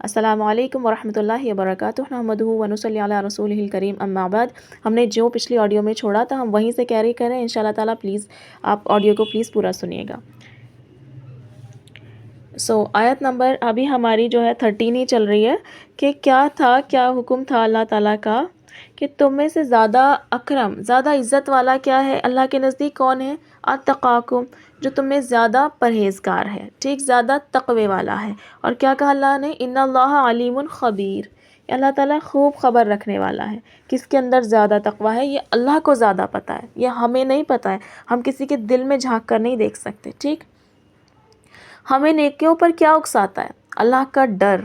السلام علیکم ورحمۃ اللہ وبرکاتہ نحمدہ ونصلی علی رسولہ الکریم اما بعد۔ ہم نے جو پچھلی آڈیو میں چھوڑا تھا ہم وہیں سے کیری کریں ان شاء اللہ تعالیٰ۔ پلیز آپ آڈیو کو پلیز پورا سنیے گا۔ آیت نمبر ابھی ہماری جو ہے 13 ہی چل رہی ہے کہ کیا حکم تھا اللہ تعالیٰ کا کہ تم میں سے زیادہ اکرم، زیادہ عزت والا کیا ہے اللہ کے نزدیک؟ کون ہے؟ اتقاکم، جو تم میں زیادہ پرہیزگار ہے، ٹھیک، زیادہ تقوی والا ہے۔ اور کیا کہا اللہ نے؟ ان اللہ علیم خبیر، اللہ تعالیٰ خوب خبر رکھنے والا ہے۔ کس کے اندر زیادہ تقوی ہے یہ اللہ کو زیادہ پتہ ہے، یہ ہمیں نہیں پتہ ہے، ہم کسی کے دل میں جھانک کر نہیں دیکھ سکتے، ٹھیک۔ ہمیں نیکیوں پر کیا اکساتا ہے؟ اللہ کا ڈر۔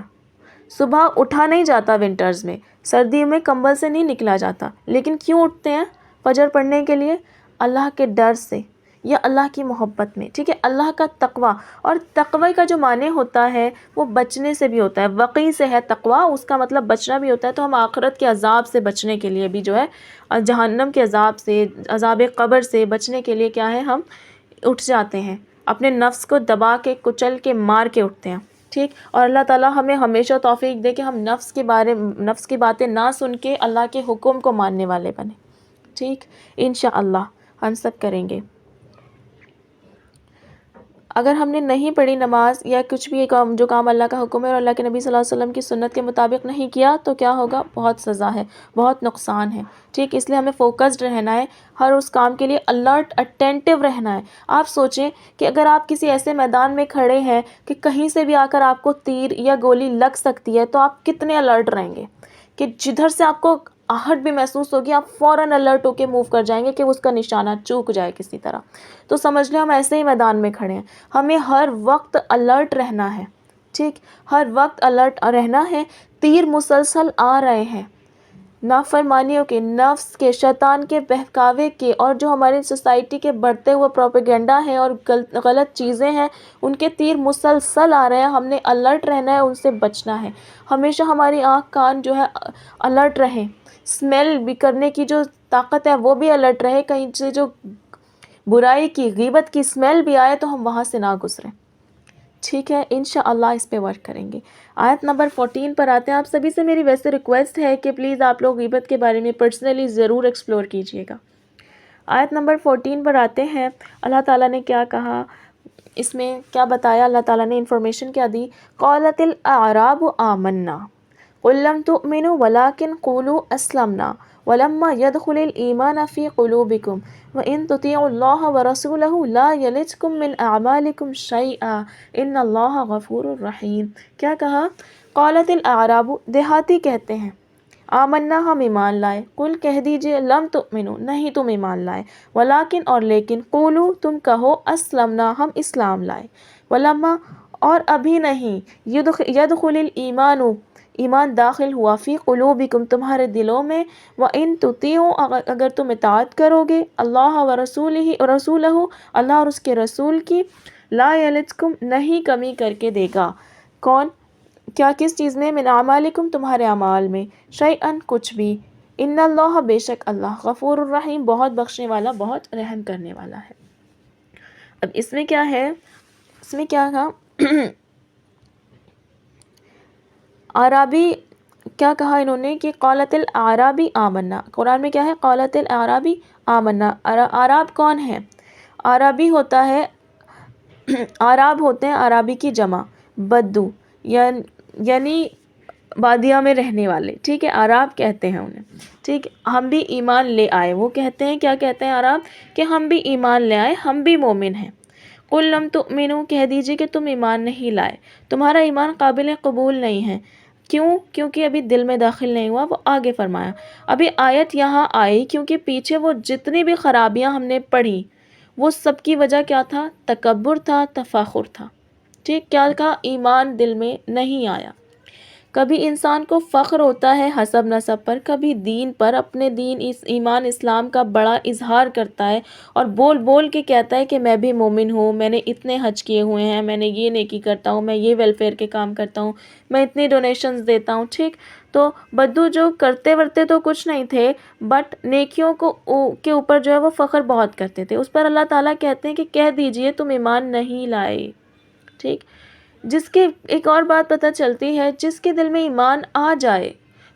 صبح اٹھا نہیں جاتا ونٹرز میں، سردیوں میں کمبل سے نہیں نکلا جاتا، لیکن کیوں اٹھتے ہیں فجر پڑھنے کے لیے؟ اللہ کے ڈر سے یا اللہ کی محبت میں، ٹھیک ہے، اللہ کا تقوی۔ اور تقوی کا جو معنی ہوتا ہے وہ بچنے سے بھی ہوتا ہے، وقی سے ہے تقوی، اس کا مطلب بچنا بھی ہوتا ہے۔ تو ہم آخرت کے عذاب سے بچنے کے لیے بھی جو ہے، جہنم کے عذاب سے، عذاب قبر سے بچنے کے لیے کیا ہے، ہم اٹھ جاتے ہیں، اپنے نفس کو دبا کے کچل کے مار کے اٹھتے ہیں، ٹھیک۔ اور اللہ تعالیٰ ہمیں ہمیشہ توفیق دے کہ ہم نفس کی باتیں نہ سن کے اللہ کے حکم کو ماننے والے بنیں، ٹھیک، انشاءاللہ ہم سب کریں گے۔ اگر ہم نے نہیں پڑھی نماز یا کچھ بھی جو کام اللہ کا حکم ہے اور اللہ کے نبی صلی اللہ علیہ وسلم کی سنت کے مطابق نہیں کیا تو کیا ہوگا؟ بہت سزا ہے، بہت نقصان ہے، ٹھیک۔ اس لیے ہمیں فوکسڈ رہنا ہے، ہر اس کام کے لیے الرٹ، اٹینٹیو رہنا ہے۔ آپ سوچیں کہ اگر آپ کسی ایسے میدان میں کھڑے ہیں کہ کہیں سے بھی آ کر آپ کو تیر یا گولی لگ سکتی ہے تو آپ کتنے الرٹ رہیں گے کہ جدھر سے آپ کو آہٹ بھی محسوس ہوگی آپ فوراً الرٹ ہو کے موو کر جائیں گے کہ اس کا نشانہ چوک جائے کسی طرح۔ تو سمجھ لیں ہم ایسے ہی میدان میں کھڑے ہیں، ہمیں ہر وقت الرٹ رہنا ہے، ٹھیک، ہر وقت الرٹ رہنا ہے۔ تیر مسلسل آ رہے ہیں، نافرمانیوں کے، نفس کے، شیطان کے بہکاوے کے، اور جو ہماری سوسائٹی کے بڑھتے ہوئے پروپیگنڈا ہے اور غلط چیزیں ہیں ان کے تیر مسلسل آ رہے ہیں۔ ہم نے الرٹ رہنا ہے، ان سے بچنا ہے۔ ہمیشہ ہماری آنکھ کان جو ہے الرٹ رہیں، اسمیل بھی کرنے کی جو طاقت ہے وہ بھی الرٹ رہے، کہیں سے جو برائی کی، غیبت کی اسمیل بھی آئے تو ہم وہاں سے نہ گزریں، ٹھیک ہے، انشاءاللہ اس پہ ورک کریں گے۔ آیت نمبر 14 پر آتے ہیں۔ آپ سبھی سے میری ویسے ریکویسٹ ہے کہ پلیز آپ لوگ غیبت کے بارے میں پرسنلی ضرور ایکسپلور کیجئے گا۔ آیت نمبر 14 پر آتے ہیں۔ اللہ تعالیٰ نے کیا کہا، اس میں کیا بتایا اللہ تعالیٰ نے، انفارمیشن کیا دی؟ قالت الاعراب آمنا قل لم تؤمنوا ولكن قولوا اسلمنا ولما يدخل الایمان فی قلوبکم وَإِن تُطِيعُوا اللَّهَ وَرَسُولَهُ لَا يَلِتْكُم مِّنْ أَعْمَالِكُمْ شَيْئًا إِنَّ اللَّهَ غَفُورٌ رَحِيمٌ۔ کیا کہا؟ قالت الاعراب، دیہاتی کہتے ہیں، آمنا، ہم ایمان لائے، قل کہہ دیجئے، لم تؤمنوا، نہیں تم ایمان لائے، ولیکن، اور لیکن، قولو، تم کہو، اسلمنا، ہم اسلام لائے، ولما، اور ابھی نہیں، یدخل الایمان، ایمان داخل ہوا، فی قلوبکم، تمہارے دلوں میں، وَإِن تُطِیعُوا، اگر تم اطاعت کرو گے، اللہ رسولہ، اللہ اور اس کے رسول کی، لا یلتکم، نہیں کمی کر کے دے گا، کون؟ کیا، کس چیز میں؟ من اعمالکم، تمہارے اعمال میں، شیئن، کچھ بھی، ان اللہ، بے شک اللہ، غفور الرحیم، بہت بخشنے والا، بہت رحم کرنے والا ہے۔ اب اس میں کیا ہے، اس میں کیا کہا؟ عربی، کیا کہا انہوں نے کہ قالت الاعرابی آمنا، قرآن میں کیا ہے؟ قالت الاعرابی آمنا۔ اعراب کون ہے؟ عربی ہوتا ہے، اعراب ہوتے ہیں عربی کی جمع، بدو، یعنی بادیہ میں رہنے والے، ٹھیک ہے، اعراب کہتے ہیں انہیں، ٹھیک۔ ہم بھی ایمان لے آئے، وہ کہتے ہیں، کیا کہتے ہیں اعراب؟ کہ ہم بھی ایمان لے آئے، ہم بھی مومن ہیں۔ قل لم تؤمنوا، کہہ دیجئے کہ تم ایمان نہیں لائے، تمہارا ایمان قابل قبول نہیں ہے، کیوں؟ کیونکہ ابھی دل میں داخل نہیں ہوا۔ وہ آگے فرمایا، ابھی آیت یہاں آئی کیونکہ پیچھے وہ جتنی بھی خرابیاں ہم نے پڑھی وہ سب کی وجہ کیا تھا؟ تکبر تھا، تفاخر تھا، ٹھیک۔ کیا کہا؟ ایمان دل میں نہیں آیا۔ کبھی انسان کو فخر ہوتا ہے حسب نسب پر، کبھی دین پر، اپنے دین، ایمان، اسلام کا بڑا اظہار کرتا ہے اور بول بول کے کہتا ہے کہ میں بھی مومن ہوں، میں نے اتنے حج کیے ہوئے ہیں، میں نے یہ نیکی کرتا ہوں، میں یہ ویلفیئر کے کام کرتا ہوں، میں اتنی ڈونیشنز دیتا ہوں، ٹھیک۔ تو بدو جو کرتے ورتے تو کچھ نہیں تھے، بٹ نیکیوں کے اوپر جو ہے وہ فخر بہت کرتے تھے۔ اس پر اللہ تعالیٰ کہتے ہیں کہ کہہ دیجئے تم ایمان نہیں لائے، ٹھیک۔ جس کے ایک اور بات پتہ چلتی ہے، جس کے دل میں ایمان آ جائے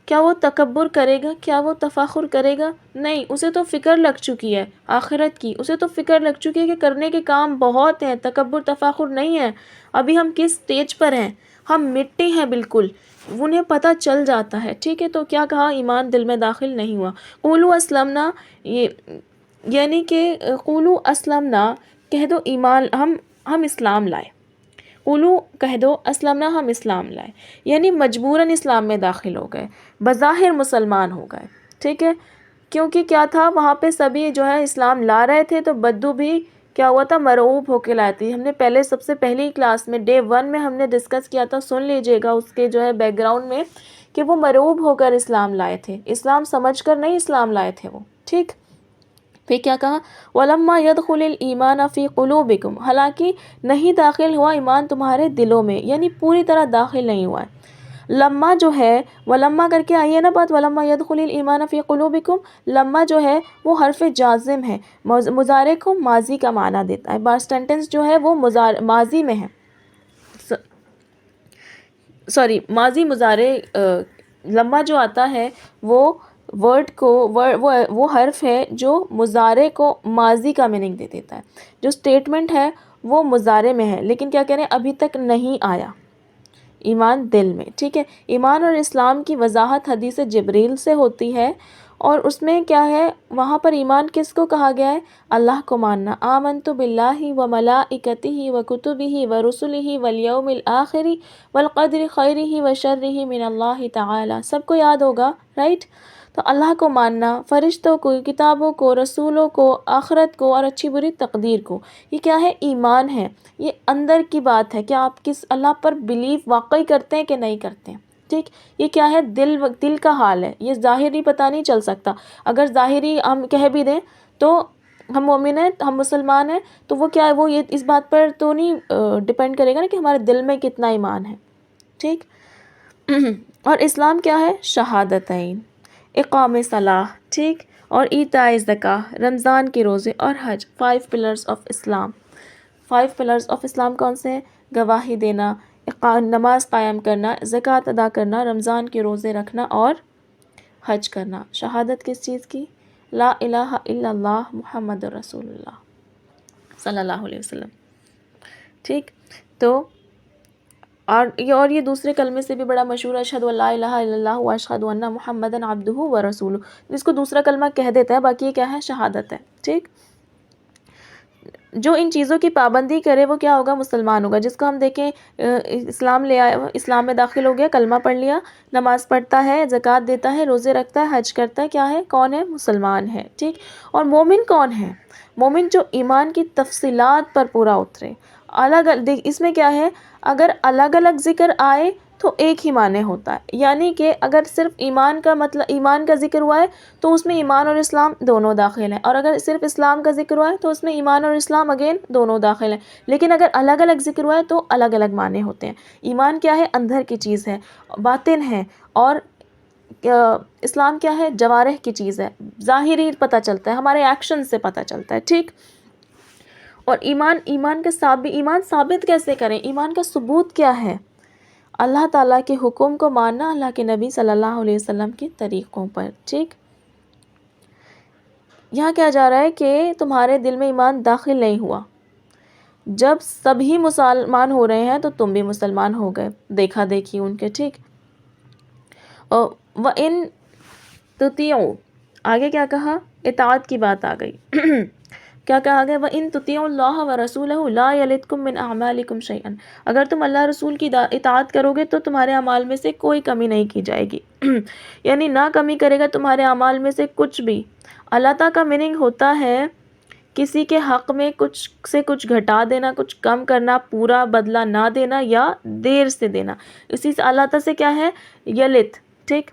کیا وہ تکبر کرے گا؟ کیا وہ تفاخر کرے گا؟ نہیں، اسے تو فکر لگ چکی ہے آخرت کی، اسے تو فکر لگ چکی ہے کہ کرنے کے کام بہت ہیں، تکبر تفاخر نہیں ہے۔ ابھی ہم کس سٹیج پر ہیں؟ ہم مٹی ہیں بالکل، انہیں پتہ چل جاتا ہے، ٹھیک ہے؟ تو کیا کہا؟ ایمان دل میں داخل نہیں ہوا۔ قولو اسلمنا، یہ یعنی کہ قولو اسلمنا کہہ دو ایمان، ہم اسلام لائے۔ قولو کہہ دو اسلمنا، ہم اسلام لائے، یعنی مجبوراً اسلام میں داخل ہو گئے، بظاہر مسلمان ہو گئے، ٹھیک ہے؟ کیونکہ کیا تھا وہاں پہ سبھی جو ہے اسلام لا رہے تھے، تو بدو بھی کیا ہوا تھا؟ مرعوب ہو کے لائے تھے۔ ہم نے پہلے سب سے پہلی کلاس میں ڈے 1 میں ہم نے ڈسکس کیا تھا، سن لیجئے گا اس کے جو ہے بیک گراؤنڈ میں، کہ وہ مرعوب ہو کر اسلام لائے تھے، اسلام سمجھ کر نہیں اسلام لائے تھے وہ، ٹھیک؟ پھر کیا کہا؟ وَلَمَّا يَدْخُلِ الْإِيمَانَ فِي قُلُوبِكُمْ، حالانکہ نہیں داخل ہوا ایمان تمہارے دلوں میں، یعنی پوری طرح داخل نہیں ہوا ہے۔ لما جو ہے، ولما کر کے آئیے نا بات، وَلَمَّا يَدْخُلِ الْإِيمَانَ فِي قُلُوبِكُمْ، لما جو ہے وہ حرف جازم ہے، مضارع کو ماضی کا معنی دیتا ہے، past ٹینٹنس جو ہے وہ ماضی میں ہے، سوری ماضی مضارع، لما جو آتا ہے وہ ورڈ کو وہ حرف ہے جو مضارع کو ماضی کا میننگ دے دیتا ہے۔ جو سٹیٹمنٹ ہے وہ مضارع میں ہے، لیکن کیا کہہ رہے ہیں؟ ابھی تک نہیں آیا ایمان دل میں، ٹھیک ہے؟ ایمان اور اسلام کی وضاحت حدیث جبریل سے ہوتی ہے، اور اس میں کیا ہے؟ وہاں پر ایمان کس کو کہا گیا ہے؟ اللہ کو ماننا۔ آمنت باللہ و ملائکتہ و کتبہ و رسلہ والیوم الآخر والقدر خیرہ و شرہ من اللہ تعالی، سب کو یاد ہوگا، رائٹ؟ تو اللہ کو ماننا، فرشتوں کو، کتابوں کو، رسولوں کو، آخرت کو، اور اچھی بری تقدیر کو، یہ کیا ہے؟ ایمان ہے۔ یہ اندر کی بات ہے کہ آپ کس اللہ پر بلیو واقعی کرتے ہیں کہ نہیں کرتے ہیں، ٹھیک؟ یہ کیا ہے؟ دل کا حال ہے، یہ ظاہری پتہ نہیں چل سکتا۔ اگر ظاہری ہم کہہ بھی دیں تو ہم مومن ہیں، ہم مسلمان ہیں، تو وہ کیا ہے؟ وہ یہ اس بات پر تو نہیں ڈیپینڈ کرے گا نا کہ ہمارے دل میں کتنا ایمان ہے، ٹھیک؟ اور اسلام کیا ہے؟ شہادتین، اقام صلاح، ٹھیک؟ اور ایتاء زکوٰۃ، رمضان کے روزے، اور حج، 5 pillars of Islam. 5 pillars of Islam کون سے ہیں؟ گواہی دینا، نماز قائم کرنا، زکوٰۃ ادا کرنا، رمضان کے روزے رکھنا، اور حج کرنا۔ شہادت کس چیز کی؟ لا الہ الا اللہ محمد رسول اللہ صلی اللہ علیہ وسلم، ٹھیک؟ تو اور یہ دوسرے کلمے سے بھی بڑا مشہور ہے، اشہد ان لا الہ الا اللہ و اشہد ان محمدًا عبدہ و رسولہ، جس کو دوسرا کلمہ کہہ دیتا ہے، باقی یہ کیا ہے؟ شہادت ہے، ٹھیک؟ جو ان چیزوں کی پابندی کرے وہ کیا ہوگا؟ مسلمان ہوگا۔ جس کو ہم دیکھیں اسلام لے آیا، اسلام میں داخل ہو گیا، کلمہ پڑھ لیا، نماز پڑھتا ہے، زکوٰۃ دیتا ہے، روزے رکھتا ہے، حج کرتا ہے، کیا ہے؟ کون ہے؟ مسلمان ہے، ٹھیک؟ اور مومن کون ہے؟ مومن جو ایمان کی تفصیلات پر پورا اترے۔ اس میں کیا ہے؟ اگر الگ الگ ذکر آئے تو ایک ہی معنی ہوتا ہے، یعنی کہ اگر صرف ایمان کا مطلب ایمان کا ذکر ہوا ہے تو اس میں ایمان اور اسلام دونوں داخل ہیں، اور اگر صرف اسلام کا ذکر ہوا ہے تو اس میں ایمان اور اسلام اگین دونوں داخل ہیں، لیکن اگر الگ الگ ذکر ہوا ہے تو الگ الگ معنی ہوتے ہیں۔ ایمان کیا ہے؟ اندر کی چیز ہے، باطن ہے، اور اسلام کیا ہے؟ جوارح کی چیز ہے، ظاہری پتہ چلتا ہے، ہمارے ایکشن سے پتہ چلتا ہے، ٹھیک؟ اور ایمان ثابت کیسے کریں؟ ایمان کا ثبوت کیا ہے؟ اللہ تعالیٰ کے حکم کو ماننا، اللہ کے نبی صلی اللہ علیہ وسلم کے طریقوں پر، ٹھیک؟ یہاں کیا جا رہا ہے کہ تمہارے دل میں ایمان داخل نہیں ہوا، جب سبھی مسلمان ہو رہے ہیں تو تم بھی مسلمان ہو گئے، دیکھا دیکھی ان کے، ٹھیک؟ وَإِن تُطِيعُوا، آگے کیا کہا؟ اطاعت کی بات آ گئی۔ کیا کہا گیا؟ وَإِن تُطِيعُوا اللَّهَ وَرَسُولَهُ لَا يَلِتْكُم مِّنْ أَعْمَالِكُمْ شَيْئًا، اگر تم اللہ رسول کی اطاعت کرو گے تو تمہارے اعمال میں سے کوئی کمی نہیں کی جائے گی، یعنی نہ کمی کرے گا تمہارے اعمال میں سے کچھ بھی۔ اللہ تعالیٰ کا میننگ ہوتا ہے کسی کے حق میں کچھ سے کچھ گھٹا دینا، کچھ کم کرنا، پورا بدلہ نہ دینا یا دیر سے دینا۔ اسی سے اللہ تعالیٰ سے کیا ہے؟ یلت، ٹھیک؟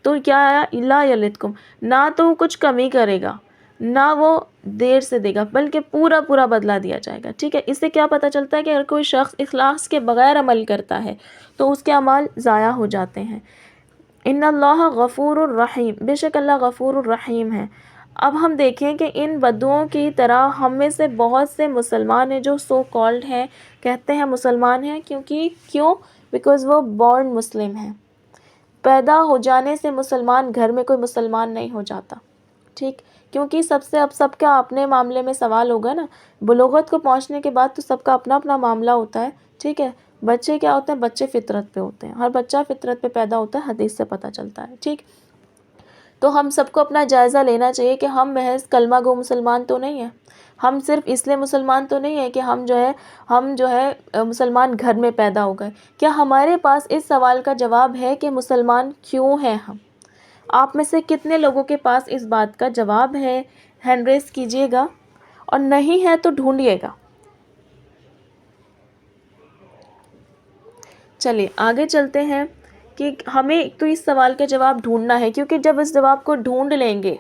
تو کیا آیا؟ لا یلتکم، نہ تو کچھ کمی کرے گا، نہ وہ دیر سے دے گا، بلکہ پورا بدلہ دیا جائے گا، ٹھیک ہے؟ اس سے کیا پتہ چلتا ہے کہ اگر کوئی شخص اخلاص کے بغیر عمل کرتا ہے تو اس کے اعمال ضائع ہو جاتے ہیں۔ ان اللہ غفور الرحیم، بے شک اللہ غفور الرحیم ہے، اب ہم دیکھیں کہ ان بدوؤں کی طرح ہم میں سے بہت سے مسلمان ہیں جو سو کالڈ ہیں، کہتے ہیں مسلمان ہیں، کیوں؟ بیکاز وہ بورن مسلم ہیں۔ پیدا ہو جانے سے مسلمان گھر میں کوئی مسلمان نہیں ہو جاتا، ٹھیک؟ کیونکہ سب کا اپنے معاملے میں سوال ہوگا نا، بلوغت کو پہنچنے کے بعد تو سب کا اپنا اپنا معاملہ ہوتا ہے، ٹھیک ہے؟ بچے کیا ہوتے ہیں؟ بچے فطرت پہ ہوتے ہیں، ہر بچہ فطرت پہ پیدا ہوتا ہے، حدیث سے پتہ چلتا ہے، ٹھیک؟ تو ہم سب کو اپنا جائزہ لینا چاہیے کہ ہم محض کلمہ گو مسلمان تو نہیں ہیں، ہم صرف اس لیے مسلمان تو نہیں ہیں کہ ہم جو ہے مسلمان گھر میں پیدا ہو گئے۔ کیا ہمارے پاس اس سوال کا جواب ہے کہ مسلمان کیوں ہیں ہم؟ آپ میں سے کتنے لوگوں کے پاس اس بات کا جواب ہے؟ ہینڈ ریز کیجئے گا، اور نہیں ہے تو ڈھونڈیے گا۔ چلیے آگے چلتے ہیں کہ ہمیں تو اس سوال کا جواب ڈھونڈنا ہے، کیونکہ جب اس جواب کو ڈھونڈ لیں گے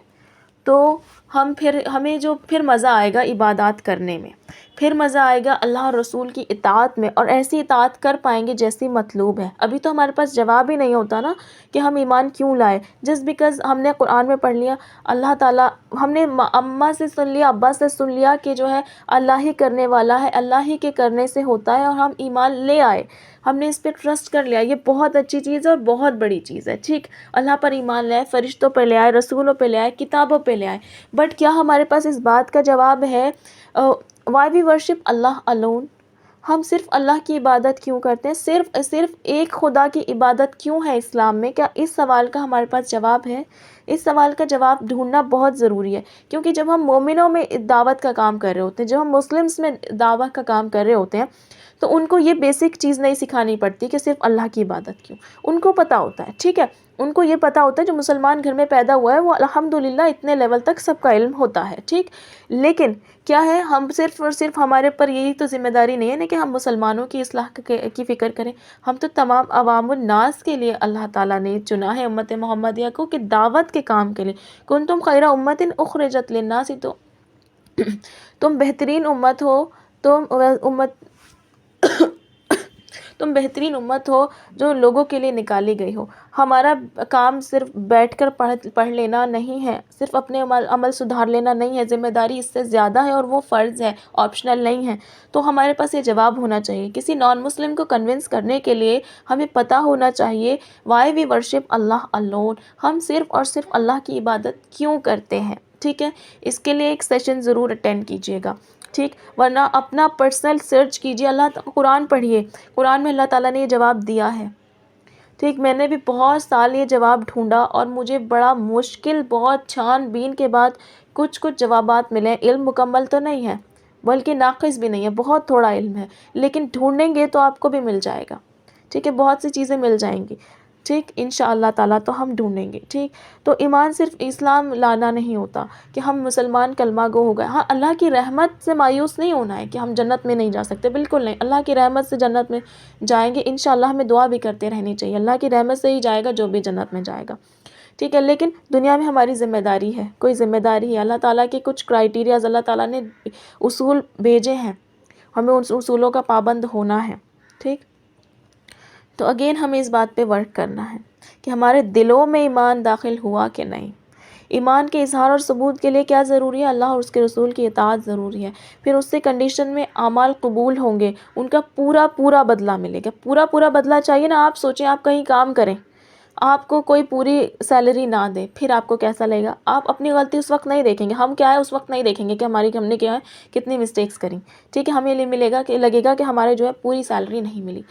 تو ہمیں مزہ آئے گا عبادات کرنے میں، پھر مزہ آئے گا اللہ اور رسول کی اطاعت میں، اور ایسی اطاعت کر پائیں گے جیسی مطلوب ہے۔ ابھی تو ہمارے پاس جواب ہی نہیں ہوتا نا کہ ہم ایمان کیوں لائے، جسٹ بیکاز ہم نے قرآن میں پڑھ لیا اللہ تعالیٰ، ہم نے اماں سے سن لیا، ابا سے سن لیا کہ جو ہے اللہ ہی کرنے والا ہے، اللہ ہی کے کرنے سے ہوتا ہے، اور ہم ایمان لے آئے، ہم نے اس پہ ٹرسٹ کر لیا۔ یہ بہت اچھی چیز ہے اور بہت بڑی چیز ہے، ٹھیک؟ اللہ پر ایمان لے آئے، فرشتوں پہ لے آئے، رسولوں پہ لے آئے، کتابوں پہ لے آئے، بٹ کیا ہمارے پاس اس بات کا جواب ہے why we worship Allah alone؟ ہم صرف اللہ کی عبادت کیوں کرتے ہیں؟ صرف ایک خدا کی عبادت کیوں ہے اسلام میں؟ کیا اس سوال کا ہمارے پاس جواب ہے؟ اس سوال کا جواب ڈھونڈنا بہت ضروری ہے، کیونکہ جب ہم مومنوں میں دعوت کا کام کر رہے ہوتے ہیں، جب ہم مسلمس میں دعوت کا کام کر رہے ہوتے ہیں، تو ان کو یہ بیسک چیز نہیں سکھانی پڑتی کہ صرف اللہ کی عبادت کیوں، ان کو پتہ ہوتا ہے، ٹھیک ہے؟ ان کو یہ پتہ ہوتا ہے جو مسلمان گھر میں پیدا ہوا ہے وہ الحمدللہ اتنے لیول تک سب کا علم ہوتا ہے، ٹھیک؟ لیکن کیا ہے، ہم صرف اور صرف ہمارے پر یہی تو ذمہ داری نہیں ہے نا کہ ہم مسلمانوں کی اصلاح کی فکر کریں، ہم تو تمام عوام الناس کے لیے اللہ تعالیٰ نے چنا ہے امت محمدیہ کو کہ دعوت کے کام کے لیے، کنتم خیر امت اخرجت للناس، تو تم بہترین امت ہو، تم بہترین امت ہو جو لوگوں کے لیے نکالی گئی ہو۔ ہمارا کام صرف بیٹھ کر پڑھ لینا نہیں ہے، صرف اپنے عمل سدھار لینا نہیں ہے، ذمہ داری اس سے زیادہ ہے، اور وہ فرض ہے، آپشنل نہیں ہے۔ تو ہمارے پاس یہ جواب ہونا چاہیے، کسی نان مسلم کو کنونس کرنے کے لیے ہمیں پتہ ہونا چاہیے why we worship Allah alone، ہم صرف اور صرف اللہ کی عبادت کیوں کرتے ہیں، ٹھیک ہے؟ اس کے لیے ایک سیشن ضرور اٹینڈ کیجیے گا، ٹھیک؟ ورنہ اپنا پرسنل سرچ کیجیے، قرآن پڑھیے، قرآن میں اللہ تعالیٰ نے یہ جواب دیا ہے، ٹھیک؟ میں نے بھی بہت سال یہ جواب ڈھونڈا، اور مجھے بڑا مشکل، بہت چھان بین کے بعد کچھ جوابات ملے ہیں۔ علم مکمل تو نہیں ہے، بلکہ ناقص بھی نہیں ہے، بہت تھوڑا علم ہے، لیکن ڈھونڈیں گے تو آپ کو بھی مل جائے گا، ٹھیک ہے؟ بہت سی چیزیں مل جائیں گی، ٹھیک؟ انشاءاللہ تعالیٰ تو ہم ڈھونڈیں گے، ٹھیک؟ تو ایمان صرف اسلام لانا نہیں ہوتا کہ ہم مسلمان کلمہ گو ہو گئے، ہاں اللہ کی رحمت سے مایوس نہیں ہونا ہے کہ ہم جنت میں نہیں جا سکتے، بالکل نہیں، اللہ کی رحمت سے جنت میں جائیں گے انشاءاللہ، ہمیں دعا بھی کرتے رہنی چاہیے، اللہ کی رحمت سے ہی جائے گا جو بھی جنت میں جائے گا، ٹھیک ہے؟ لیکن دنیا میں ہماری ذمہ داری ہے، کوئی ذمہ داری ہے، اللہ تعالیٰ کے کچھ کرائیٹیریاز، اللہ تعالیٰ نے اصول بھیجے ہیں، ہمیں ان اصولوں کا پابند ہونا ہے، ٹھیک؟ تو اگین ہمیں اس بات پہ ورک کرنا ہے کہ ہمارے دلوں میں ایمان داخل ہوا کہ نہیں۔ ایمان کے اظہار اور ثبوت کے لیے کیا ضروری ہے؟ اللہ اور اس کے رسول کی اطاعت ضروری ہے، پھر اس سے کنڈیشن میں اعمال قبول ہوں گے، ان کا پورا بدلہ ملے گا۔ پورا بدلہ چاہیے نا، آپ سوچیں آپ کہیں کام کریں، آپ کو کوئی پوری سیلری نہ دے، پھر آپ کو کیسا لگے گا؟ آپ اپنی غلطی اس وقت نہیں دیکھیں گے، ہم کیا ہے اس وقت نہیں دیکھیں گے کہ ہم نے کیا ہے کتنی مسٹیکس کریں، ٹھیک ہے؟ ہمیں لگے گا کہ ہمارے جو ہے پوری سیلری نہیں ملی،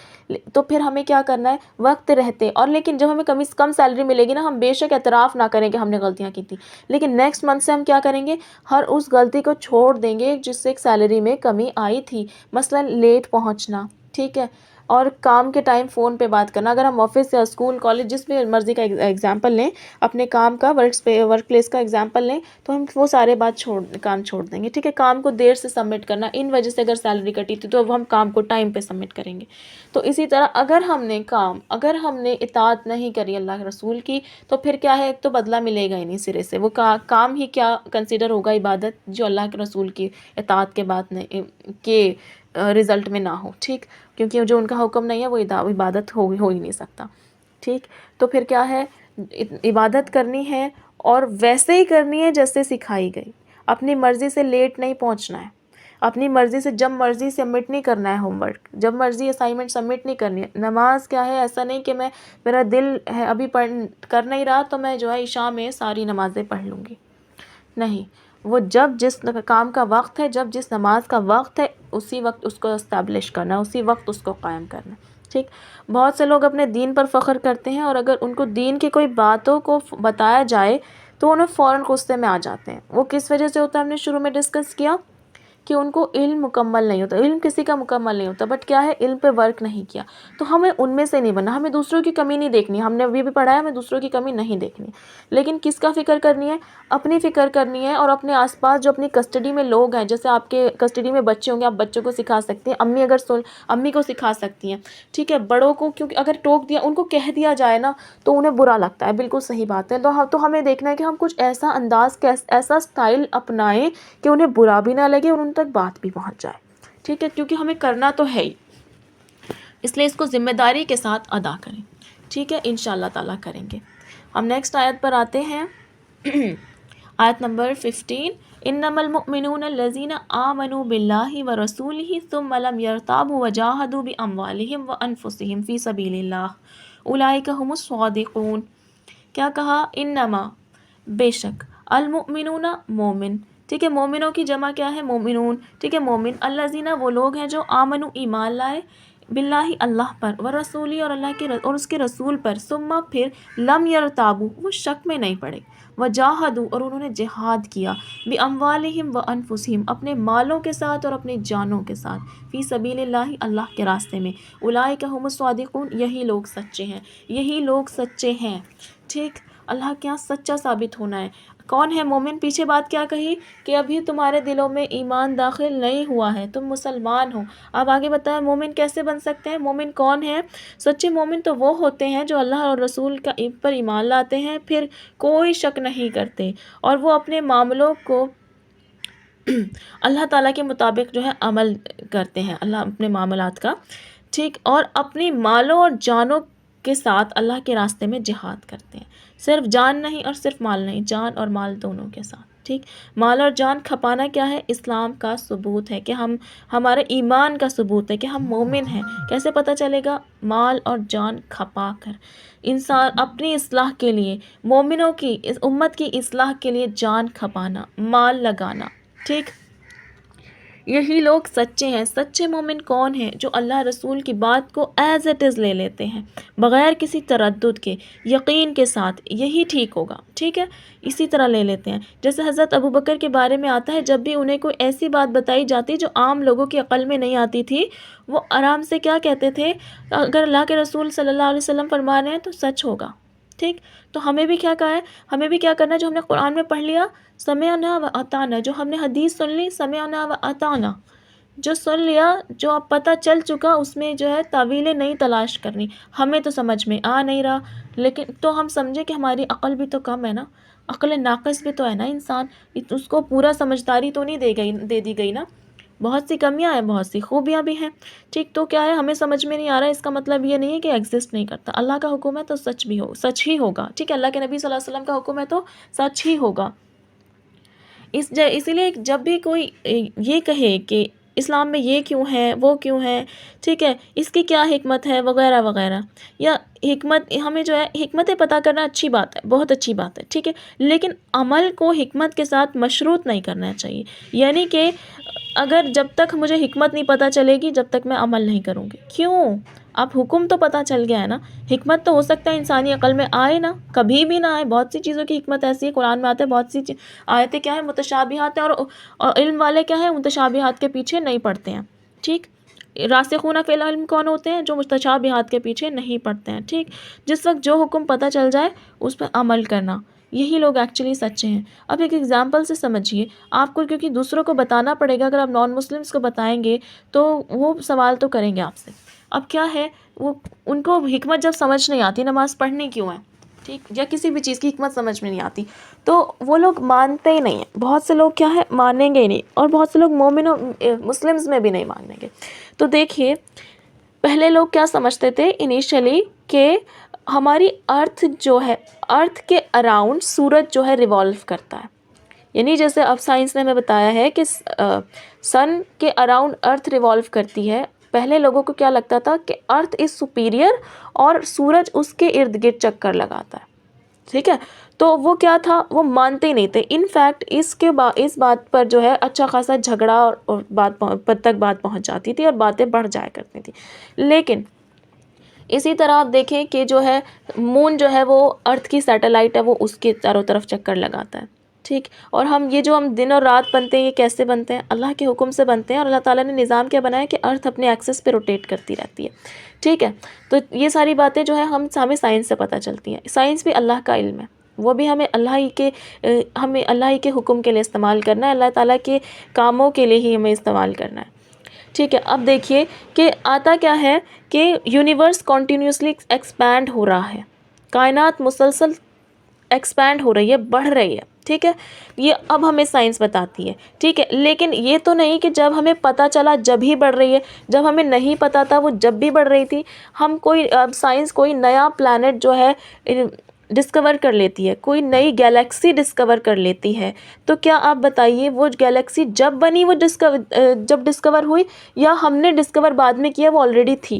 تو پھر ہمیں کیا کرنا ہے؟ وقت رہتے، اور لیکن جب ہمیں کم سیلری ملے گی نا، ہم بے شک اعتراف نہ کریں کہ ہم نے غلطیاں کی تھی، لیکن نیکسٹ منتھ سے ہم کیا کریں گے؟ ہر اس غلطی کو چھوڑ دیں گے جس سے ایک سیلری میں کمی آئی تھی، مثلا لیٹ پہنچنا، ٹھیک ہے؟ اور کام کے ٹائم فون پہ بات کرنا، اگر ہم آفس یا اسکول کالج جس بھی مرضی کا ایگزامپل لیں، اپنے کام کا ورک پلیس کا ایگزامپل لیں، تو ہم وہ سارے کام چھوڑ دیں گے، ٹھیک ہے؟ کام کو دیر سے سبمٹ کرنا، ان وجہ سے اگر سیلری کٹی تھی تو اب ہم کام کو ٹائم پہ سبمٹ کریں گے۔ تو اسی طرح اگر ہم نے اطاعت نہیں کری اللہ کے رسول کی، تو پھر کیا ہے؟ ایک تو بدلہ ملے گا ہی نہیں سرے سے، وہ کام ہی کیا کنسیڈر ہوگا عبادت جو اللہ کے رسول کی اطاعت کے بعد کے رزلٹ میں نہ ہو، ٹھیک؟ کیونکہ جو ان کا حکم نہیں ہے وہ عبادت ہو ہی نہیں سکتا، ٹھیک، تو پھر کیا ہے، عبادت کرنی ہے اور ویسے ہی کرنی ہے جیسے سکھائی گئی. اپنی مرضی سے لیٹ نہیں پہنچنا ہے، اپنی مرضی سے جب مرضی سبمٹ نہیں کرنا ہے ہوم ورک، جب مرضی اسائنمنٹ سبمٹ نہیں کرنی ہے. نماز کیا ہے، ایسا نہیں کہ میرا دل ہے ابھی کر نہیں رہا تو میں جو ہے عشاء میں ساری نمازیں پڑھ لوں گی. نہیں، وہ جب جس کام کا وقت ہے، جب جس نماز کا وقت ہے، اسی وقت اس کو اسٹیبلش کرنا، اسی وقت اس کو قائم کرنا. ٹھیک، بہت سے لوگ اپنے دین پر فخر کرتے ہیں اور اگر ان کو دین کی کوئی باتوں کو بتایا جائے تو انہیں فوراً غصے میں آ جاتے ہیں. وہ کس وجہ سے ہوتا ہے، ہم نے شروع میں ڈسکس کیا کہ ان کو علم مکمل نہیں ہوتا. علم کسی کا مکمل نہیں ہوتا، بٹ کیا ہے، علم پہ ورک نہیں کیا. تو ہمیں ان میں سے نہیں بننا، ہمیں دوسروں کی کمی نہیں دیکھنی. ہم نے ابھی بھی پڑھا ہے، ہمیں دوسروں کی کمی نہیں دیکھنی، لیکن کس کا فکر کرنی ہے، اپنی فکر کرنی ہے. اور اپنے آس پاس جو اپنی کسٹڈی میں لوگ ہیں، جیسے آپ کے کسٹڈی میں بچے ہوں گے، آپ بچوں کو سکھا سکتے ہیں. امی اگر امی کو سکھا سکتی ہیں. ٹھیک ہے، بڑوں کو کیونکہ اگر ٹوک دیا، ان کو کہہ دیا جائے نا تو انہیں برا لگتا ہے. بالکل صحیح بات ہے. تو ہمیں دیکھنا ہے کہ ہم کچھ ایسا انداز، ایسا اسٹائل اپنائیں کہ انہیں برا بھی نہ لگے اور ان تک بات بھی پہنچ جائے. ٹھیک ہے، کیونکہ ہمیں کرنا تو ہے ہی، اس لیے اس کو ذمہ داری کے ساتھ ادا کریں. ٹھیک ہے، انشاءاللہ تعالیٰ کریں گے. ہم نیکسٹ آیت پر آتے ہیں. آیت نمبر 15. انما المؤمنون الذین آمنوا باللہ ورسولہ ثم لم یرتابوا وجاہدوا باموالہم وانفسہم فی سبیل اللہ اولئک ھم الصادقون. کیا کہا، انما، بے شک، المؤمنون، مومن. ٹھیک ہے، مومنوں کی جمع کیا ہے، مومنون. ٹھیک ہے، مومن الذین، وہ لوگ ہیں جو آمنوا، ایمان لائے، باللہ، اللہ پر، ورسولی، اور اللہ کے اور اس کے رسول پر، ثم، پھر، لم یرتابوا، وہ شک میں نہیں پڑے، وجاہدوا، اور انہوں نے جہاد کیا، باموالہم وانفسہم، اپنے مالوں کے ساتھ اور اپنی جانوں کے ساتھ، فی سبیل اللہ، اللہ کے راستے میں. اولئک ھم الصادقون، یہی لوگ سچے ہیں، یہی لوگ سچے ہیں. ٹھیک، اللہ کے یہاں سچا ثابت ہونا ہے. کون ہے مومن؟ پیچھے بات کیا کہی کہ ابھی تمہارے دلوں میں ایمان داخل نہیں ہوا ہے، تم مسلمان ہو. اب آگے بتایا مومن کیسے بن سکتے ہیں. مومن کون ہے؟ سچے مومن تو وہ ہوتے ہیں جو اللہ اور رسول پر ایمان لاتے ہیں، پھر کوئی شک نہیں کرتے اور وہ اپنے معاملوں کو اللہ تعالیٰ کے مطابق جو ہے عمل کرتے ہیں، اللہ اپنے معاملات کا. ٹھیک، اور اپنی مالوں اور جانوں کے ساتھ اللہ کے راستے میں جہاد کرتے ہیں. صرف جان نہیں اور صرف مال نہیں، جان اور مال دونوں کے ساتھ. ٹھیک، مال اور جان کھپانا کیا ہے، اسلام کا ثبوت ہے کہ ہمارے ایمان کا ثبوت ہے کہ ہم مومن ہیں. کیسے پتہ چلے گا؟ مال اور جان کھپا کر. انسان اپنی اصلاح کے لیے، مومنوں کی، اس امت کی اصلاح کے لیے جان کھپانا، مال لگانا. ٹھیک، یہی لوگ سچے ہیں. سچے مومن کون ہیں؟ جو اللہ رسول کی بات کو ایز اٹ از لے لیتے ہیں، بغیر کسی تردد کے، یقین کے ساتھ، یہی ٹھیک ہوگا. ٹھیک ہے، اسی طرح لے لیتے ہیں. جیسے حضرت ابوبکر کے بارے میں آتا ہے، جب بھی انہیں کوئی ایسی بات بتائی جاتی جو عام لوگوں کی عقل میں نہیں آتی تھی، وہ آرام سے کیا کہتے تھے، اگر اللہ کے رسول صلی اللہ علیہ وسلم فرما رہے ہیں تو سچ ہوگا. ٹھیک، تو ہمیں بھی کیا کہا ہے، ہمیں بھی کیا کرنا ہے، جو ہم نے قرآن میں پڑھ لیا، سمعنا و اطعنا، جو ہم نے حدیث سن لی، سمعنا و اطعنا، جو سن لیا، جو اب پتہ چل چکا، اس میں جو ہے تعویلیں نہیں تلاش کرنی. ہمیں تو سمجھ میں آ نہیں رہا، لیکن تو ہم سمجھے کہ ہماری عقل بھی تو کم ہے نا، عقل ناقص بھی تو ہے نا انسان، اس کو پورا سمجھداری تو نہیں دے دی گئی نا، بہت سی کمیاں ہیں، بہت سی خوبیاں بھی ہیں. ٹھیک، تو کیا ہے، ہمیں سمجھ میں نہیں آ رہا ہے، اس کا مطلب یہ نہیں ہے کہ ایگزسٹ نہیں کرتا. اللہ کا حکم ہے تو سچ ہی ہوگا. ٹھیک ہے، اللہ کے نبی صلی اللہ علیہ وسلم کا حکم ہے تو سچ ہی ہوگا. اسی لیے جب بھی کوئی یہ کہے کہ اسلام میں یہ کیوں ہے، وہ کیوں ہے، ٹھیک ہے، اس کی کیا حکمت ہے، وغیرہ وغیرہ، یا حکمت، ہمیں جو ہے حکمتیں پتہ کرنا اچھی بات ہے، بہت اچھی بات ہے. ٹھیک ہے، لیکن عمل کو حکمت کے ساتھ مشروط نہیں کرنا چاہیے. یعنی کہ اگر جب تک مجھے حکمت نہیں پتہ چلے گی، جب تک میں عمل نہیں کروں گی. کیوں؟ اب حکم تو پتہ چل گیا ہے نا، حکمت تو ہو سکتا ہے انسانی عقل میں آئے نا، کبھی بھی نہ آئے. بہت سی چیزوں کی حکمت ایسی ہے، قرآن میں آتے ہیں، بہت سی آیتیں کیا ہیں، متشابہات ہیں، اور علم والے کیا ہیں، متشابہات کے پیچھے نہیں پڑتے ہیں. ٹھیک، راسخون فی العلم کون ہوتے ہیں؟ جو متشابہات کے پیچھے نہیں پڑتے ہیں. ٹھیک، جس وقت جو حکم پتہ چل جائے اس پہ عمل کرنا، یہی لوگ ایکچولی سچے ہیں. اب ایک ایگزامپل سے سمجھیے آپ کو، کیونکہ دوسروں کو بتانا پڑے گا. اگر آپ نان مسلمس کو بتائیں گے تو وہ سوال تو کریں گے آپ سے. اب کیا ہے، وہ ان کو حکمت جب سمجھ نہیں آتی، نماز پڑھنی کیوں ہے، ٹھیک، یا کسی بھی چیز کی حکمت سمجھ میں نہیں آتی، تو وہ لوگ مانتے ہی نہیں ہیں. بہت سے لوگ کیا ہے، مانیں گے ہی نہیں، اور بہت سے لوگ مومنوں مسلمز میں بھی نہیں مانیں گے. تو دیکھیے، پہلے لوگ کیا سمجھتے تھے انیشلی کہ ہماری ارتھ جو ہے، ارتھ کے اراؤنڈ سورج جو ہے ریوالو کرتا ہے. یعنی جیسے اب سائنس نے ہمیں بتایا ہے کہ سن کے اراؤنڈ ارتھ ریوالو کرتی ہے. پہلے لوگوں کو کیا لگتا تھا کہ ارتھ از سپیریئر اور سورج اس کے ارد گرد چکر لگاتا ہے. ٹھیک ہے، تو وہ کیا تھا، وہ مانتے ہی نہیں تھے. ان فیکٹ اس بات پر جو ہے اچھا خاصا جھگڑا اور بات پہنچ جاتی تھی اور باتیں بڑھ جایا کرتی تھی. لیکن اسی طرح آپ دیکھیں کہ جو ہے مون جو ہے وہ ارتھ کی سیٹلائٹ ہے، وہ اس کے چاروں طرف چکر لگاتا ہے. ٹھیک، اور ہم جو ہم دن اور رات بنتے ہیں، یہ کیسے بنتے ہیں؟ اللہ کے حکم سے بنتے ہیں. اور اللہ تعالیٰ نے نظام کیا بنایا کہ ارتھ اپنے ایکسس پہ روٹیٹ کرتی رہتی ہے. ٹھیک ہے، تو یہ ساری باتیں جو ہے ہمیں سائنس سے پتہ چلتی ہیں. سائنس بھی اللہ کا علم ہے، وہ بھی ہمیں اللہ ہی کے حکم کے لیے استعمال کرنا ہے، اللہ تعالیٰ کے کاموں کے لیے ہی ہمیں استعمال کرنا ہے. ٹھیک ہے، اب دیکھیے کہ آتا کیا ہے کہ یونیورس کنٹینیوسلی ایکسپینڈ ہو رہا ہے، کائنات مسلسل ایکسپینڈ ہو رہی ہے، بڑھ رہی ہے. ٹھیک ہے، یہ اب ہمیں سائنس بتاتی ہے. ٹھیک ہے، لیکن یہ تو نہیں کہ جب ہمیں پتہ چلا جب ہی بڑھ رہی ہے، جب ہمیں نہیں پتہ تھا وہ جب بھی بڑھ رہی تھی. اب سائنس کوئی نیا پلانٹ جو ہے ڈسکور کر لیتی ہے، کوئی نئی گیلیکسی ڈسکور کر لیتی ہے، تو کیا آپ بتائیے وہ گیلیکسی جب بنی وہ جب ڈسکور ہوئی، یا ہم نے ڈسکور بعد میں کیا؟ وہ آلریڈی تھی.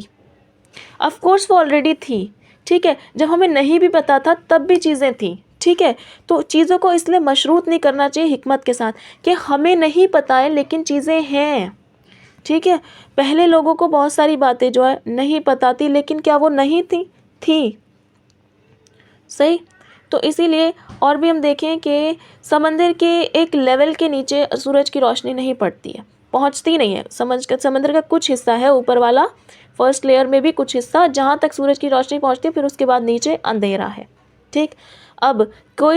آف کورس وہ آلریڈی تھی. ٹھیک ہے، جب ہمیں نہیں بھی پتا تھا تب بھی چیزیں تھیں. ٹھیک ہے، تو چیزوں کو اس لیے مشروط نہیں کرنا چاہیے حکمت کے ساتھ کہ ہمیں نہیں پتہ ہے لیکن چیزیں ہیں. ٹھیک ہے، پہلے لوگوں کو بہت ساری باتیں جو ہے نہیں پتہ تھی، لیکن کیا وہ نہیں تھی؟ صحیح. تو اسی لیے اور بھی ہم دیکھیں کہ سمندر کے ایک لیول کے نیچے سورج کی روشنی نہیں پڑتی ہے، پہنچتی نہیں ہے. سمندر کا کچھ حصہ ہے اوپر والا، فرسٹ لیئر میں بھی کچھ حصہ جہاں تک سورج کی روشنی پہنچتی ہے، پھر اس کے بعد نیچے اندھیرا ہے. ٹھیک، اب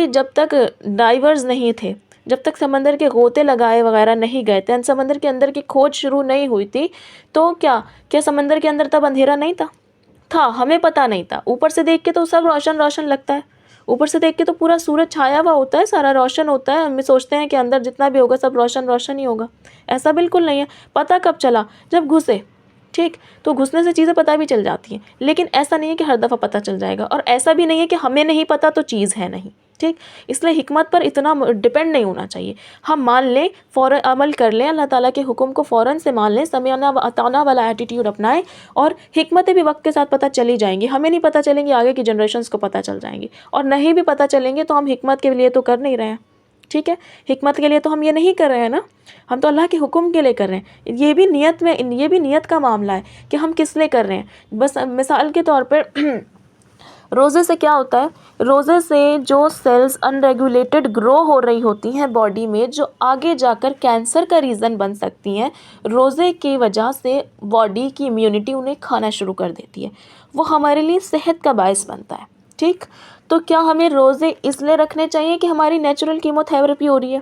جب تک ڈائیورز نہیں تھے، جب تک سمندر کے غوطے لگائے وغیرہ نہیں گئے تھے، سمندر کے اندر کی کھوج شروع نہیں ہوئی تھی، تو کیا سمندر کے اندر تب اندھیرا نہیں تھا؟ ہمیں پتہ نہیں تھا. اوپر سے دیکھ کے تو سب روشن روشن لگتا ہے، اوپر سے دیکھ کے تو پورا سورج چھایا ہوا ہوتا ہے، سارا روشن ہوتا ہے. ہم سوچتے ہیں کہ اندر جتنا بھی ہوگا سب روشن روشن ہی ہوگا. ایسا بالکل نہیں ہے. پتہ کب چلا؟ جب گھسے. ٹھیک، تو گھسنے سے چیزیں پتہ بھی چل جاتی ہیں، لیکن ایسا نہیں ہے کہ ہر دفعہ پتہ چل جائے گا، اور ایسا بھی نہیں ہے کہ ہمیں نہیں پتہ تو چیز ہے نہیں. ٹھیک، اس لیے حکمت پر اتنا ڈپینڈ نہیں ہونا چاہیے. ہم مان لیں، فوراً عمل کر لیں، اللہ تعالیٰ کے حکم کو فوراً سے مان لیں، سمعنا و اطعنا والا ایٹیٹیوڈ اپنائیں، اور حکمتیں بھی وقت کے ساتھ پتہ چلی جائیں گی. ہمیں نہیں پتہ چلیں گی، آگے کی جنریشنز کو پتہ چل جائیں گی. اور نہیں بھی پتہ چلیں گے تو ہم حکمت کے لیے تو کر نہیں رہے ہیں. ٹھیک ہے، حکمت کے لیے تو ہم یہ نہیں کر رہے ہیں نا، ہم تو اللہ کے حکم کے لیے کر رہے ہیں. یہ بھی نیت کا معاملہ ہے کہ ہم کس لیے کر رہے ہیں. بس مثال کے طور پر روزے سے کیا ہوتا ہے؟ روزے سے جو سیلز ان ریگولیٹڈ گرو ہو رہی ہوتی ہیں باڈی میں، جو آگے جا کر کینسر کا ریزن بن سکتی ہیں، روزے کی وجہ سے باڈی کی امیونٹی انہیں کھانا شروع کر دیتی ہے، وہ ہمارے لیے صحت کا باعث بنتا ہے. ٹھیک، تو کیا ہمیں روزے اس لیے رکھنے چاہیے کہ ہماری نیچرل کیمو تھراپی ہو رہی ہے،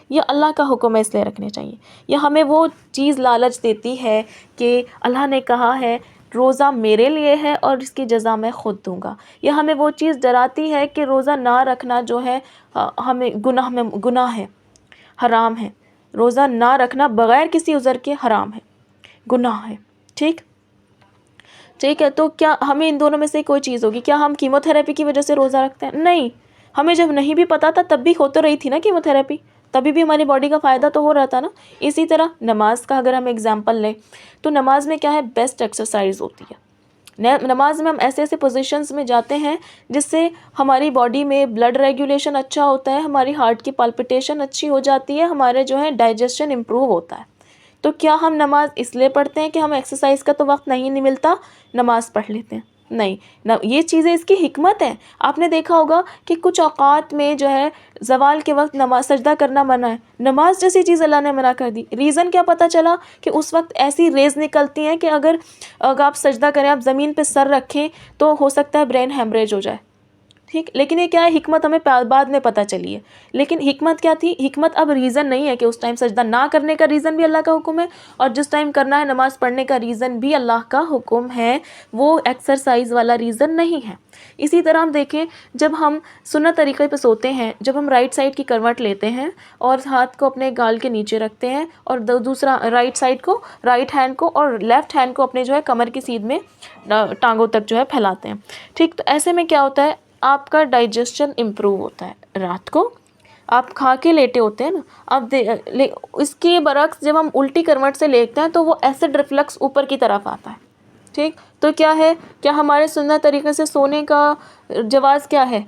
یا اللہ کا حکم ہے اس لیے رکھنے چاہیے؟ یا ہمیں وہ چیز لالچ دیتی ہے کہ اللہ نے کہا ہے روزہ میرے لیے ہے اور اس کی جزا میں خود دوں گا؟ یا ہمیں وہ چیز ڈراتی ہے کہ روزہ نہ رکھنا جو ہے ہمیں گناہ ہے، حرام ہے، روزہ نہ رکھنا بغیر کسی عذر کے حرام ہے، گناہ ہے. ٹھیک ہے، تو کیا ہمیں ان دونوں میں سے کوئی چیز ہوگی؟ کیا ہم کیمو تھراپی کی وجہ سے روزہ رکھتے ہیں؟ نہیں. ہمیں جب نہیں بھی پتا تھا تب بھی ہوتے رہی تھی نا کیمو تھراپی، تبھی بھی ہماری باڈی کا فائدہ تو ہو رہا تھا نا. اسی طرح نماز کا اگر ہم ایگزامپل لیں تو نماز میں کیا ہے؟ بیسٹ ایکسرسائز ہوتی ہے. نماز میں ہم ایسے پوزیشنز میں جاتے ہیں جس سے ہماری باڈی میں بلڈ ریگولیشن اچھا ہوتا ہے، ہماری ہارٹ کی پلپیٹیشن اچھی ہو جاتی ہے، ہمارے جو ہے ڈائجیشن امپروو ہوتا ہے. تو کیا ہم نماز اس لیے پڑھتے ہیں کہ ہم ایکسرسائز کا تو وقت نہیں ملتا، نماز پڑھ لیتے ہیں؟ نہیں، یہ چیزیں اس کی حکمت ہے. آپ نے دیکھا ہوگا کہ کچھ اوقات میں جو ہے زوال کے وقت نماز سجدہ کرنا منع ہے، نماز جیسی چیز اللہ نے منع کر دی. ریزن کیا پتہ چلا؟ کہ اس وقت ایسی ریز نکلتی ہیں کہ اگر آپ سجدہ کریں، آپ زمین پہ سر رکھیں تو ہو سکتا ہے برین ہیمریج ہو جائے. ٹھیک، لیکن یہ کیا ہے، حکمت ہمیں بعد میں پتہ چلی ہے، لیکن حکمت کیا تھی؟ حکمت اب ریزن نہیں ہے کہ اس ٹائم سجدہ نہ کرنے کا ریزن بھی اللہ کا حکم ہے، اور جس ٹائم کرنا ہے نماز پڑھنے کا ریزن بھی اللہ کا حکم ہے، وہ ایکسرسائز والا ریزن نہیں ہے۔ اسی طرح ہم دیکھیں، جب ہم سنت طریقے پہ سوتے ہیں، جب ہم رائٹ سائڈ کی کروٹ لیتے ہیں اور ہاتھ کو اپنے گال کے نیچے رکھتے ہیں، اور دوسرا رائٹ سائڈ کو، رائٹ ہینڈ کو اور لیفٹ ہینڈ کو اپنے جو ہے کمر کی سیدھ میں ٹانگوں تک جو ہے پھیلاتے ہیں، ٹھیک، تو ایسے میں کیا ہوتا ہے، آپ کا ڈائجسشن امپروو ہوتا ہے۔ رات کو آپ کھا کے لیٹے ہوتے ہیں نا، اب اس کے برعکس جب ہم الٹی کروٹ سے لیٹتے ہیں تو وہ ایسڈ ریفلکس اوپر کی طرف آتا ہے، ٹھیک، تو کیا ہے، کیا ہمارے سنت طریقے سے سونے کا جواز کیا ہے؟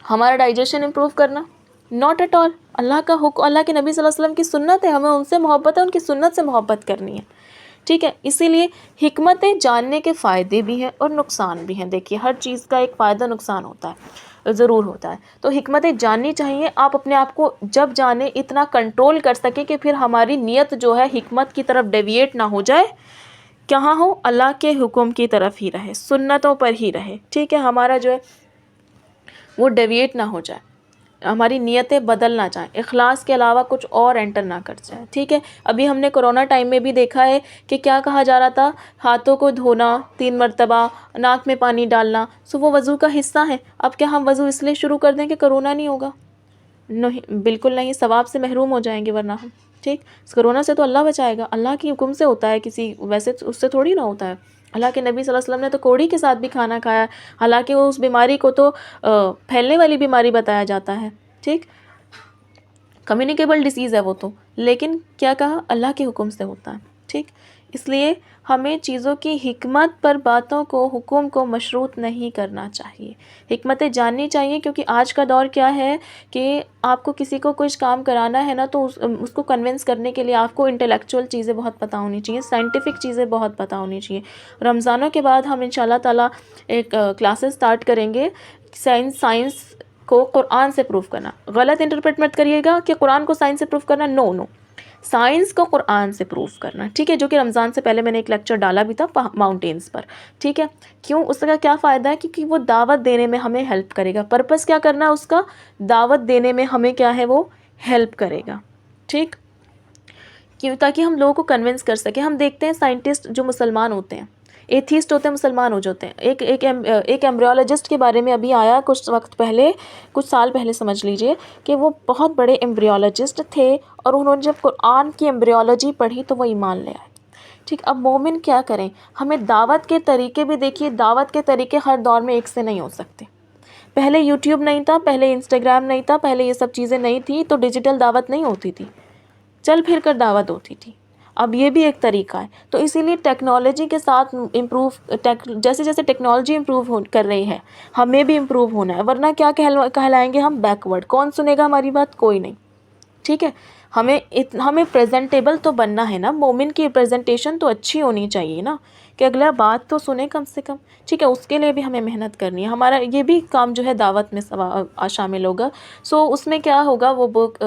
ہمارا ڈائجیشن امپروو کرنا؟ Not at all. اللہ کا حکم، اللہ کے نبی صلی اللہ علیہ وسلم کی سنت ہے، ہمیں ان سے محبت ہے، ان کی سنت سے محبت کرنی ہے، ٹھیک ہے۔ اسی لیے حکمتیں جاننے کے فائدے بھی ہیں اور نقصان بھی ہیں۔ دیکھیے، ہر چیز کا ایک فائدہ نقصان ہوتا ہے، ضرور ہوتا ہے، تو حکمتیں جاننی چاہیے۔ آپ اپنے آپ کو جب جانیں، اتنا کنٹرول کر سکیں کہ پھر ہماری نیت جو ہے حکمت کی طرف ڈیویٹ نہ ہو جائے، کہاں ہو، اللہ کے حکم کی طرف ہی رہے، سنتوں پر ہی رہے، ٹھیک ہے، ہمارا جو ہے وہ ڈیویٹ نہ ہو جائے، ہماری نیتیں بدل نہ جائیں، اخلاص کے علاوہ کچھ اور انٹر نہ کر جائے، ٹھیک ہے۔ ابھی ہم نے کرونا ٹائم میں بھی دیکھا ہے کہ کیا کہا جا رہا تھا، ہاتھوں کو دھونا 3 مرتبہ، ناک میں پانی ڈالنا، سو وہ وضو کا حصہ ہے۔ اب کیا ہم وضو اس لیے شروع کر دیں کہ کرونا نہیں ہوگا؟ نہیں، بالکل نہیں، ثواب سے محروم ہو جائیں گے ورنہ ہم، ٹھیک۔ کرونا سے تو اللہ بچائے گا، اللہ کی حکم سے ہوتا ہے، کسی ویسے اس سے تھوڑی نہ ہوتا ہے۔ اللہ کے نبی صلی اللہ علیہ وسلم نے تو کوڑی کے ساتھ بھی کھانا کھایا، حالانکہ وہ اس بیماری کو تو پھیلنے والی بیماری بتایا جاتا ہے، ٹھیک، کمیونیکیبل ڈیزیز ہے وہ تو، لیکن کیا کہا، اللہ کے حکم سے ہوتا ہے، ٹھیک۔ اس لیے ہمیں چیزوں کی حکمت پر باتوں کو، حکم کو مشروط نہیں کرنا چاہیے، حکمتیں جاننی چاہیے، کیونکہ آج کا دور کیا ہے کہ آپ کو کسی کو کچھ کام کرانا ہے نا، تو اس کو کنونس کرنے کے لیے آپ کو انٹلیکچوئل چیزیں بہت پتہ ہونی چاہیے، سائنٹیفک چیزیں بہت پتہ ہونی چاہیے۔ رمضانوں کے بعد ہم انشاءاللہ تعالیٰ ایک کلاسز سٹارٹ کریں گے، سائنس کو قرآن سے پروف کرنا۔ غلط انٹرپریٹ مت کریے گا کہ قرآن کو سائنس سے پروف کرنا، نو، سائنس کو قرآن سے پروف کرنا، ٹھیک ہے، جو کہ رمضان سے پہلے میں نے ایک لیکچر ڈالا بھی تھا ماؤنٹینز پر، ٹھیک ہے۔ کیوں؟ اس کا کیا فائدہ ہے؟ کیونکہ وہ دعوت دینے میں ہمیں ہیلپ کرے گا۔ پرپس کیا کرنا ہے اس کا؟ دعوت دینے میں ہمیں کیا ہے، وہ ہیلپ کرے گا، ٹھیک، کیوں؟ تاکہ ہم لوگوں کو کنونس کر سکیں۔ ہم دیکھتے ہیں سائنٹسٹ جو مسلمان ہوتے ہیں، ایتھیسٹ ہوتے ہیں، مسلمان ہو جاتے ہیں۔ ایک ایمبریولوجسٹ کے بارے میں ابھی آیا کچھ وقت پہلے، کچھ سال پہلے سمجھ لیجئے، کہ وہ بہت بڑے ایمبریولوجسٹ تھے، اور انہوں نے جب قرآن کی ایمبریولوجی پڑھی تو وہ ایمان لے آئے، ٹھیک۔ اب مومن کیا کریں؟ ہمیں دعوت کے طریقے بھی دیکھیے، دعوت کے طریقے ہر دور میں ایک سے نہیں ہو سکتے۔ پہلے یوٹیوب نہیں تھا، پہلے انسٹاگرام نہیں تھا، پہلے یہ سب چیزیں نہیں تھی، تو ڈیجیٹل دعوت نہیں ہوتی تھی، چل پھر کر دعوت ہوتی تھی۔ اب یہ بھی ایک طریقہ ہے، تو اسی لیے ٹیکنالوجی کے ساتھ جیسے جیسے ٹیکنالوجی امپروو کر رہی ہے، ہمیں بھی امپروو ہونا ہے، ورنہ کیا کہلائیں گے ہم؟ بیکورڈ۔ کون سنے گا ہماری بات؟ کوئی نہیں، ٹھیک ہے۔ ہمیں پریزنٹیبل تو بننا ہے نا، مومن کی پریزنٹیشن تو اچھی ہونی چاہیے نا، کہ اگلا بات تو سنے کم سے کم، ٹھیک ہے۔ اس کے لیے بھی ہمیں محنت کرنی ہے، ہمارا یہ بھی کام جو ہے دعوت میں شامل ہوگا۔ اس میں کیا ہوگا، وہ بک،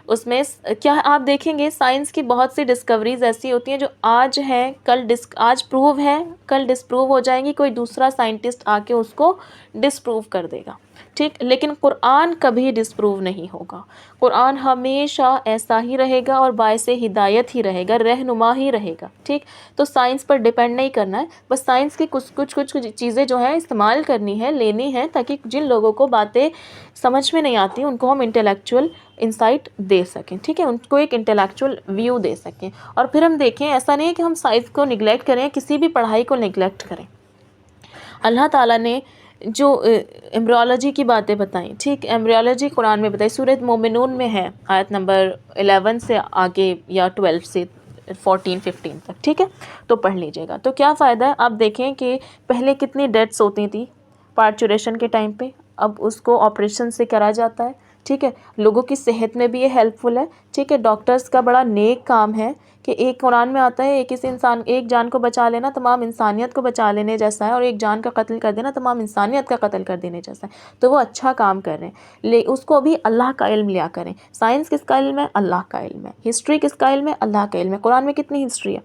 اس میں کیا آپ دیکھیں گے، سائنس کی بہت سی ڈسکوریز ایسی ہوتی ہیں جو آج ہیں، آج پروو ہے، کل ڈسپروو ہو جائیں گی، کوئی دوسرا سائنٹسٹ آ کے اس کو ڈسپروو کر دے گا، ٹھیک۔ لیکن قرآن کبھی ڈسپروو نہیں ہوگا، قرآن ہمیشہ ایسا ہی رہے گا اور باعث ہدایت ہی رہے گا، رہنما ہی رہے گا، ٹھیک۔ تو سائنس پر ڈیپینڈ نہیں کرنا ہے، بس سائنس کی کچھ چیزیں جو ہیں استعمال کرنی ہے، لینی ہے، تاکہ جن لوگوں کو باتیں سمجھ میں نہیں آتی ان کو ہم انٹلیکچوئل انسائٹ دے سکیں، ٹھیک ہے، ان کو ایک انٹلیکچوئل ویو دے سکیں۔ اور پھر ہم دیکھیں، ایسا نہیں ہے کہ ہم سائنس کو نگلیکٹ کریں، کسی بھی پڑھائی کو نگلیکٹ کریں۔ اللہ تعالیٰ نے جو ایمبریولوجی کی باتیں بتائیں، ٹھیک، ایمبریولوجی قرآن میں بتائی، سورۃ مومنون میں ہے، آیت نمبر 11 سے آگے، یا 12 سے 14-15 تک، ٹھیک ہے، تو پڑھ لیجئے گا۔ تو کیا فائدہ ہے؟ آپ دیکھیں کہ پہلے کتنی ڈیتھس ہوتی تھیں پارچوریشن کے ٹائم پہ، اب اس کو آپریشن سے کرا جاتا ہے، ٹھیک ہے۔ لوگوں کی صحت میں بھی یہ ہیلپ فل ہے، ٹھیک ہے۔ ڈاکٹرز کا بڑا نیک کام ہے کہ ایک قرآن میں آتا ہے، ایک جان کو بچا لینا تمام انسانیت کو بچا لینے جیسا ہے، اور ایک جان کا قتل کر دینا تمام انسانیت کا قتل کر دینے جیسا ہے، تو وہ اچھا کام کر رہے ہیں۔ اس کو بھی اللہ کا علم لیا کریں۔ سائنس کس کا علم ہے؟ اللہ کا علم ہے۔ ہسٹری کس کا علم ہے؟ اللہ کا علم ہے۔ قرآن میں کتنی ہسٹری ہے،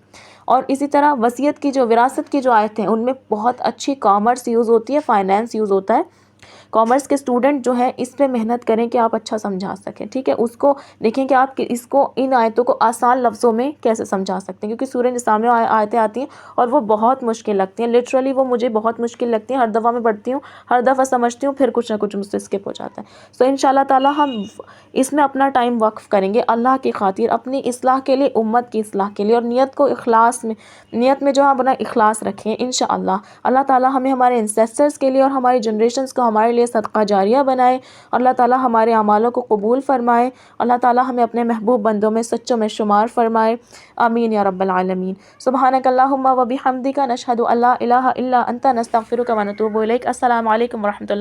اور اسی طرح وصیت کی جو، وراثت کی جو آیت ہیں، ان میں بہت اچھی کامرس یوز ہوتی ہے، فائنینس یوز ہوتا ہے، کامرس کے اسٹوڈنٹ جو ہے اس پہ محنت کریں کہ آپ اچھا سمجھا سکیں، ٹھیک ہے، اس کو دیکھیں کہ آپ اس کو ان آیتوں کو آسان لفظوں میں کیسے سمجھا سکتے ہیں، کیونکہ سورہ نساء میں آیتیں آتی ہیں اور وہ بہت مشکل لگتی ہیں، لٹرلی وہ مجھے بہت مشکل لگتی ہیں، ہر دفعہ میں پڑھتی ہوں، ہر دفعہ سمجھتی ہوں، پھر کچھ نہ کچھ مجھ سے اسکپ ہو جاتا ہے۔ سو انشاءاللہ تعالیٰ ہم اس میں اپنا ٹائم وقف کریں گے اللہ کی خاطر، اپنی اصلاح کے لیے، امت کی اصلاح کے لیے، اور نیت کو اخلاص میں، نیت میں جو ہے اپنا اخلاص رکھیں انشاءاللہ۔ اللہ تعالیٰ ہمیں ہمارے انسیسٹرز کے لیے اور ہماری جنریشنز کو ہمارے لیے صدقہ جاریہ بنائے، اللہ تعالیٰ ہمارے اعمالوں کو قبول فرمائے، اللہ تعالیٰ ہمیں اپنے محبوب بندوں میں سچوں میں شمار فرمائے، آمین یا رب العالمین۔ سبحانک اللہم و بحمدک، نشہد ان لا الہ الا انت، نستغفرک و نتوب الیک۔ السلام علیکم ورحمۃ اللہ۔